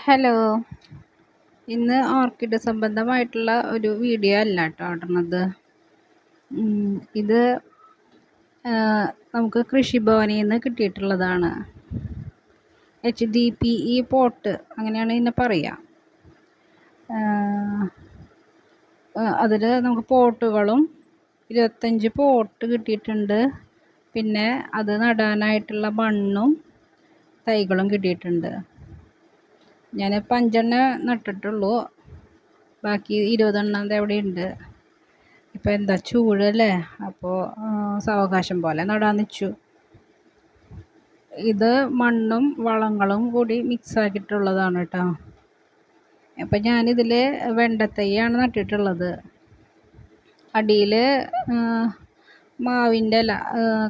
Hello. ഇന്ന് orchid സംബന്ധമായിട്ടുള്ള ഒരു വീഡിയോ അല്ല കേട്ടോ ഇടുന്നത്. ഇത് നമുക്ക് കൃഷിഭവനിൽ നിന്ന് കിട്ടിയിട്ടുള്ളതാണ്. HDPE പോട്ട് അങ്ങനെയാണ് ഇതിനെ പറയുക. അതിൽ നമുക്ക് പോട്ടുകളും 25 പോട്ട് കിട്ടിയിട്ടുണ്ട്. പിന്നെ അത് നടാനായിട്ടുള്ള മണ്ണും തൈകളും കിട്ടിയിട്ടുണ്ട്. ഞാൻ 5 നട്ടിട്ടുള്ളൂ, ബാക്കി 20 അവിടെ ഉണ്ട്. ഇപ്പം എന്താ ചൂടല്ലേ, അപ്പോൾ സാവകാശം പോലെ നടാന്ന് വെച്ചു. ഇത് മണ്ണും വളങ്ങളും കൂടി മിക്സ് ആക്കിയിട്ടുള്ളതാണ് കേട്ടോ. അപ്പം ഞാനിതിൽ വെണ്ടത്തൈയാണ് നട്ടിട്ടുള്ളത്. അടിയിൽ മാവിൻ്റെ ഇല,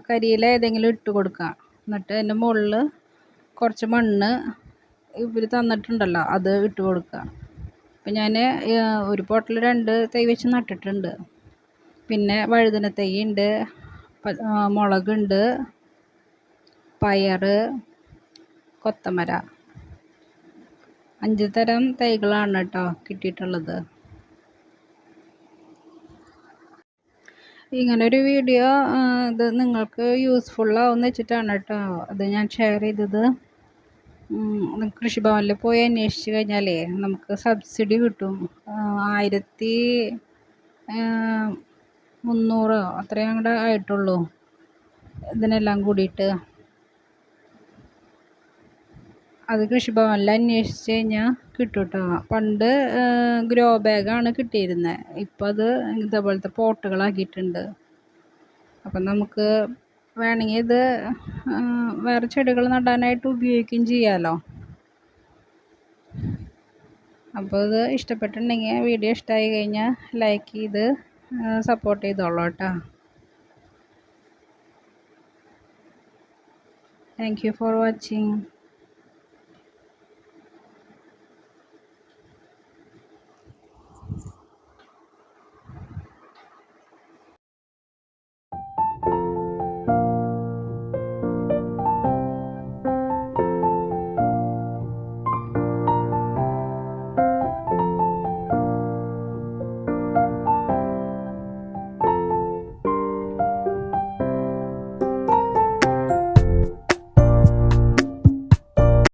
കരിയില ഏതെങ്കിലും ഇട്ട് കൊടുക്കുക. എന്നിട്ട് അതിൻ്റെ മുകളിൽ കുറച്ച് മണ്ണ് ഇവർ തന്നിട്ടുണ്ടല്ലോ, അത് ഇട്ട് കൊടുക്കുക. അപ്പം ഞാൻ ഒരു പോട്ടിൽ 2 തൈ വെച്ച് നട്ടിട്ടുണ്ട്. പിന്നെ വഴുതന തൈ ഉണ്ട്, മുളകുണ്ട്, പയർ, കൊത്തമര, 5 തരം തൈകളാണ് കേട്ടോ കിട്ടിയിട്ടുള്ളത്. ഇങ്ങനൊരു വീഡിയോ ഇത് നിങ്ങൾക്ക് യൂസ്ഫുള്ളാവുമെന്ന് വെച്ചിട്ടാണ് കേട്ടോ അത് ഞാൻ ഷെയർ ചെയ്തത്. കൃഷിഭവനിൽ പോയി അന്വേഷിച്ച് കഴിഞ്ഞാലേ നമുക്ക് സബ്സിഡി കിട്ടും. 1300 അത്രയും അങ്ങോട്ട് ആയിട്ടുള്ളൂ ഇതിനെല്ലാം കൂടിയിട്ട്. അത് കൃഷിഭവനിൽ അന്വേഷിച്ച് കഴിഞ്ഞാൽ കിട്ടും കേട്ടോ. പണ്ട് ഗ്രോ ബാഗാണ് കിട്ടിയിരുന്നത്, ഇപ്പം അത് ഇതേപോലത്തെ പോട്ടുകളാക്കിയിട്ടുണ്ട്. അപ്പം നമുക്ക് വേണമെങ്കിൽ ഇത് വേറെ ചെടികൾ നടാനായിട്ട് ഉപയോഗിക്കുകയും ചെയ്യാമല്ലോ. അപ്പോൾ ഇത് ഇഷ്ടപ്പെട്ടിട്ടുണ്ടെങ്കിൽ, വീഡിയോ ഇഷ്ടമായി കഴിഞ്ഞാൽ ലൈക്ക് ചെയ്ത് സപ്പോർട്ട് ചെയ്തോളൂ കേട്ടോ. Thank you for watching.